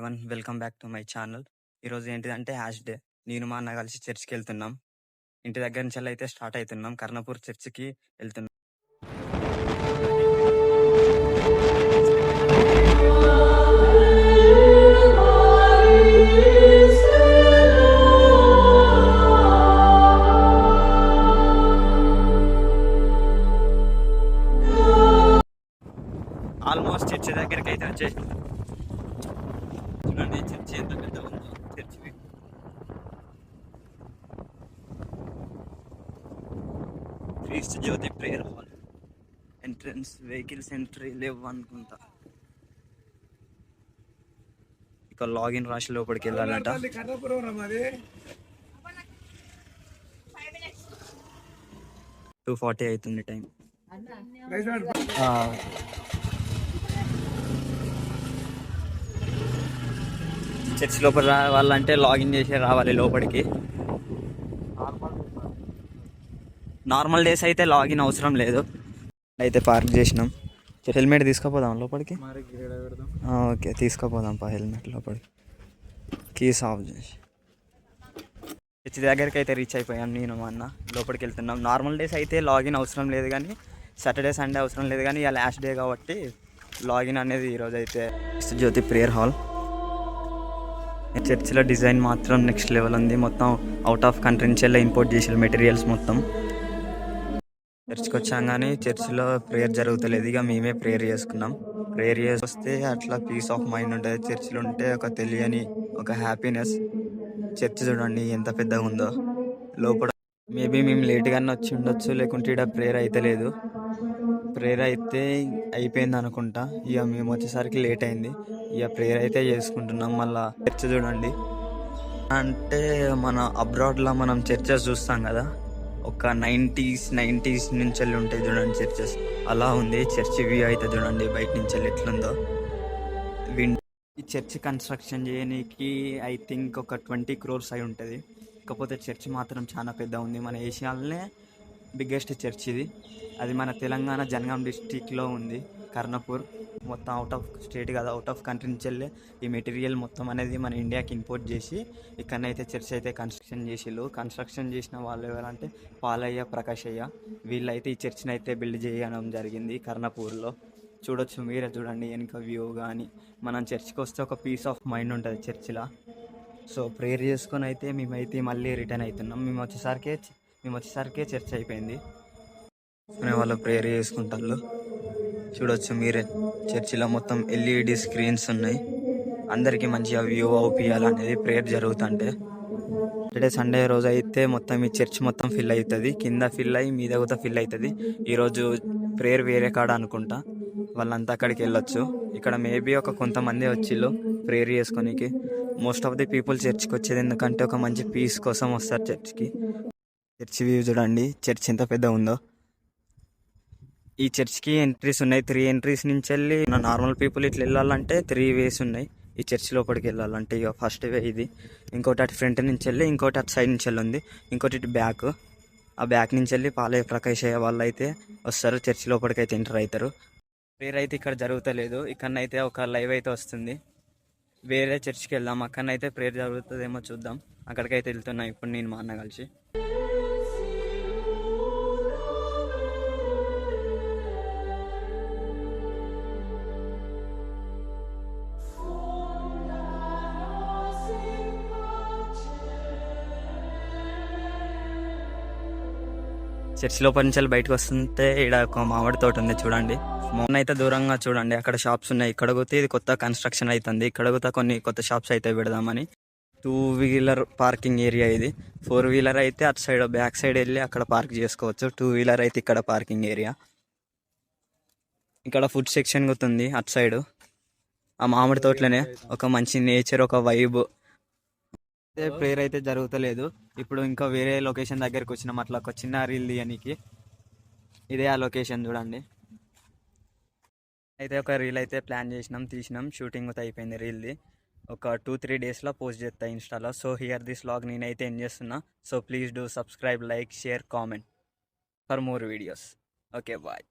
Everyone, welcome back to my channel. ఈరోజు ఏంటిదంటే hash day. నేను మా అన్న కలిసి చర్చ్కి వెళ్తున్నాం. ఇంటి దగ్గర నుంచి అయితే స్టార్ట్ అవుతున్నాం. కర్ణపూర్ చర్చ్కి వెళ్తున్నాం. ఆల్మోస్ట్ చర్చ్ దగ్గరికి అయితే వచ్చేసి చూడండి, చర్చ్ ఎంత పెద్ద ఉందో. Church Kristu Jyothi prayer hall entrance. Vehicles entry లేవు అనుకుంటా. ఇక లాగిన్ రాసి లోపలికి వెళ్ళాలంట. 2:40 అవుతుంది టైం. చర్చ్ లోపల రావాలంటే లాగిన్ చేసి రావాలి లోపలికి. నార్మల్ డేస్ అయితే లాగిన్ అవసరం లేదు. అయితే పార్క్ చేసినాం. హెల్మెట్ తీసుకుపోదాం లోపలికి. ఓకే, తీసుకుపోదాం హెల్మెట్ లోపలికి. కీస్ ఆఫ్ చేసి చర్చ్ దగ్గరికి అయితే రీచ్ అయిపోయాం. నేను మా అన్న లోపలికి వెళ్తున్నాం. నార్మల్ డేస్ అయితే లాగిన్ అవసరం లేదు, కానీ సాటర్డే సండే అవసరం లేదు, కానీ ఇక లాస్ట్ డే కాబట్టి లాగిన్ అనేది ఈరోజు అయితే. జ్యోతి ప్రేయర్ హాల్. చర్చిలో డిజైన్ మాత్రం నెక్స్ట్ లెవెల్ ఉంది. మొత్తం అవుట్ ఆఫ్ కంట్రీ నుంచి వెళ్ళి ఇంపోర్ట్ చేసిన మెటీరియల్స్ మొత్తం. చర్చ్కి వచ్చాం కానీ చర్చిలో ప్రేయర్ జరుగుతలేదు. ఇక మేమే ప్రేయర్ చేసుకున్నాం. ప్రేయర్ చేసి వస్తే అట్లా పీస్ ఆఫ్ మైండ్ ఉంటుంది. చర్చిలో ఉంటే ఒక తెలియని ఒక హ్యాపీనెస్. చర్చ్ చూడండి ఎంత పెద్దగా ఉందో. లోపల మేబీ మేము లేట్గానే వచ్చి ఉండొచ్చు, లేకుంటే ఇక్కడ ప్రేయర్ అయితే లేదు. ప్రేయర్ అయితే అయిపోయింది అనుకుంటా. ఇక మేము వచ్చేసరికి లేట్ అయింది. ఇక ప్రేయర్ అయితే చేసుకుంటున్నాం. మళ్ళీ చర్చ్ చూడండి, అంటే మన అబ్రాడ్లో మనం చర్చెస్ చూస్తాం కదా, ఒక 90s నుంచి వెళ్ళి ఉంటాయి చూడండి చర్చెస్. అలా ఉంది చర్చ్ వ్యూ అయితే చూడండి బయట నుంచి వెళ్ళి ఎట్లుందో. ఈ చర్చ్ కన్స్ట్రక్షన్ చేయడానికి ఐ థింక్ ఒక 20 crores అయి ఉంటుంది. కాకపోతే చర్చ్ మాత్రం చాలా పెద్ద ఉంది. మన ఏషియాలోనే బిగ్గెస్ట్ చర్చ్ ఇది. అది మన తెలంగాణ జనగాం డిస్టిక్లో ఉంది, కర్ణపూర్. మొత్తం అవుట్ ఆఫ్ స్టేట్ కదా, అవుట్ ఆఫ్ కంట్రీ నుంచి వెళ్ళి ఈ మెటీరియల్ మొత్తం అనేది మన ఇండియాకి ఇంపోర్ట్ చేసి ఇక్కడనైతే చర్చ్ అయితే కన్స్ట్రక్షన్ చేసిళ్ళు. కన్స్ట్రక్షన్ చేసిన వాళ్ళు ఎవరంటే పాలయ్య, ప్రకాశయ్య. వీళ్ళైతే ఈ చర్చ్ని అయితే బిల్డ్ చేయడం జరిగింది కర్ణపూర్లో. చూడొచ్చు, మీరే చూడండి వెనుక వ్యూ. కానీ మనం చర్చ్కి వస్తే ఒక పీస్ ఆఫ్ మైండ్ ఉంటుంది చర్చిలో. సో ప్రేయర్ చేసుకొని అయితే మేమైతే మళ్ళీ రిటర్న్ అవుతున్నాం. మేము వచ్చేసరికే చర్చ్ అయిపోయింది. వాళ్ళు ప్రేయర్ చేసుకుంటారు. చూడొచ్చు మీరే, చర్చిలో మొత్తం LED స్క్రీన్స్ ఉన్నాయి. అందరికీ మంచిగా వ్యూ అవుపియాలనేది ప్రేయర్ జరుగుతుంటే. సాటర్డే సండే రోజు అయితే మొత్తం ఈ చర్చ్ మొత్తం ఫిల్ అవుతుంది. కింద ఫిల్ అయ్యి మీద కూడా ఫిల్ అవుతుంది. ఈరోజు ప్రేయర్ వేరే కాడ అనుకుంటా, వాళ్ళంతా అక్కడికి వెళ్ళొచ్చు. ఇక్కడ మేబీ ఒక కొంతమంది వచ్చిళ్ళు ప్రేయర్ చేసుకోనికి. మోస్ట్ ఆఫ్ ది పీపుల్ చర్చ్కి వచ్చేది ఎందుకంటే ఒక మంచి పీస్ కోసం వస్తారు చర్చ్కి. చర్చ్ వ్యూ చూడండి, చర్చ్ ఎంత పెద్ద ఉందో. ఈ చర్చ్కి ఎంట్రీస్ ఉన్నాయి, 3 ఎంట్రీస్ నుంచి వెళ్ళి నార్మల్ పీపుల్ ఇట్లా వెళ్ళాలంటే 3 ways ఉన్నాయి ఈ చర్చ్ లోపలికి వెళ్ళాలంటే. ఇక ఫస్ట్ వే ఇది, ఇంకోటి అటు ఫ్రంట్ నుంచి వెళ్ళి, ఇంకోటి అటు సైడ్ నుంచి వెళ్ళి ఉంది, ఇంకోటి ఇటు బ్యాక్. ఆ బ్యాక్ నుంచి వెళ్ళి పాలయ్య, ప్రకాశయ్య వాళ్ళు అయితే వస్తారు, చర్చ్ లోపలికి అయితే ఎంటర్ అవుతారు. ప్రేయర్ అయితే ఇక్కడ జరుగుతలేదు. ఇక్కడనైతే ఒక లైవ్ అయితే వస్తుంది. వేరే చర్చ్కి వెళ్దాం, అక్కడనైతే ప్రేయర్ జరుగుతుందేమో చూద్దాం. అక్కడికైతే వెళ్తున్నాం ఇప్పుడు నేను మా అన్న కలిసి. చర్చ్ లోపల నుంచి బయటకు వస్తుంటే ఇక్కడ ఒక మామిడి తోట ఉంది చూడండి. మొన్న అయితే దూరంగా చూడండి అక్కడ షాప్స్ ఉన్నాయి. ఇక్కడ పోతే ఇది కొత్త కన్స్ట్రక్షన్ అవుతుంది. ఇక్కడ పోతే కొన్ని కొత్త షాప్స్ అయితే పెడదామని. 2-wheeler పార్కింగ్ ఏరియా ఇది. 4-wheeler అయితే అటు సైడ్ బ్యాక్ సైడ్ వెళ్ళి అక్కడ పార్క్ చేసుకోవచ్చు. 2-wheeler అయితే ఇక్కడ పార్కింగ్ ఏరియా. ఇక్కడ ఫుడ్ సెక్షన్ ఉంది అటు సైడ్. ఆ మామిడి తోటలోనే ఒక మంచి నేచర్, ఒక వైబ్. ప్రేయర్ అయితే జరుగుతలేదు. ఇప్పుడు ఇంకా వేరే లొకేషన్ దగ్గరికి వచ్చినాం. అట్లా ఒక చిన్న రీల్ తీయడానికి. ఇదే ఆ లొకేషన్ చూడండి. అయితే ఒక రీల్ అయితే ప్లాన్ తీసినాం. షూటింగ్ అయితే అయిపోయింది రీల్ది. ఒక 2-3 డేస్లో పోస్ట్ చేస్తా ఇన్స్టాలో. సో హియర్ దిస్ వ్లాగ్ నేనైతే ఎండ్ చేస్తున్నా. So please do subscribe, like, share, comment for more videos. Okay, bye.